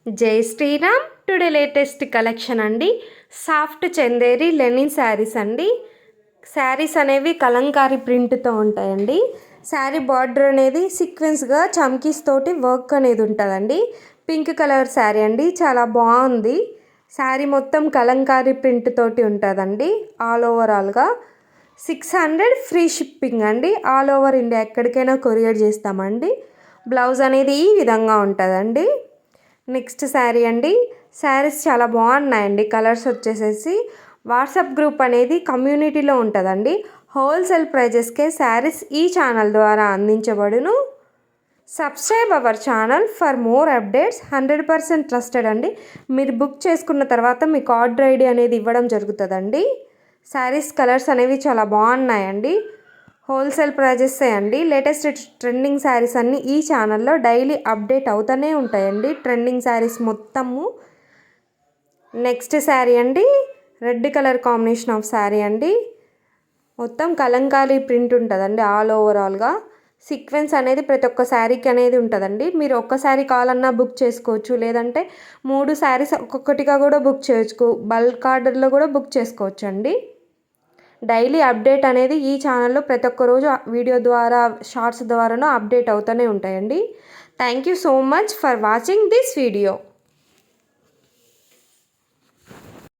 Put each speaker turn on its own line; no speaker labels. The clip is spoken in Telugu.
జై శ్రీరామ్. టుడే లేటెస్ట్ కలెక్షన్ అండి. సాఫ్ట్ చందేరి లెనిన్ శారీస్ అండి. శారీస్ అనేవి కలంకారీ ప్రింట్తో ఉంటాయండి. శారీ బార్డర్ అనేది సీక్వెన్స్గా చమ్కీస్ తోటి వర్క్ అనేది ఉంటుందండి. పింక్ కలర్ శారీ అండి, చాలా బాగుంది. శారీ మొత్తం కలంకారీ ప్రింట్ తోటి ఉంటుందండి. ఆల్గా 600 ఫ్రీ షిప్పింగ్ అండి. ఆల్ ఓవర్ ఇండియా ఎక్కడికైనా కొరియర్ చేస్తామండి. బ్లౌజ్ అనేది ఈ విధంగా ఉంటుందండి. నెక్స్ట్ శారీ అండి. శారీస్ చాలా బాగున్నాయండి. కలర్స్ వచ్చేసేసి వాట్సాప్ గ్రూప్ అనేది కమ్యూనిటీలో ఉంటుందండి. హోల్సేల్ ప్రైజెస్కే శారీస్ ఈ ఛానల్ ద్వారా అందించబడును. Subscribe our channel for more updates. 100% trusted అండి. మీరు బుక్ చేసుకున్న తర్వాత మీకు ఆర్డర్ ఐడి అనేది ఇవ్వడం జరుగుతుందండి. శారీస్ కలర్స్ అనేవి చాలా బాగున్నాయండి. హోల్సేల్ ప్రైజెస్ అండి. లేటెస్ట్ ట్రెండింగ్ శారీస్ అన్నీ ఈ ఛానల్లో డైలీ అప్డేట్ అవుతూనే ఉంటాయండి. ట్రెండింగ్ శారీస్ మొత్తము. నెక్స్ట్ శారీ అండి, red colour combination of sari అండి. మొత్తం కలంకారీ ప్రింట్ ఉంటుందండి. ఓవరాల్గా సీక్వెన్స్ అనేది ప్రతి ఒక్క శారీకి అనేది ఉంటుందండి. మీరు ఒక్క శారీ కావాలన్నా బుక్ చేసుకోవచ్చు, లేదంటే 3 శారీస్ ఒక్కొక్కటిగా కూడా బుక్ చేయొచ్చు. బల్క్ ఆర్డర్లో కూడా బుక్ చేసుకోవచ్చు అండి. డైలీ అప్డేట్ అనేది ఈ ఛానల్లో ప్రతి ఒక్క రోజు వీడియో ద్వారా, షార్ట్స్ ద్వారానూ అప్డేట్ అవుతూనే ఉంటాయండి. Thank you so much for watching this video.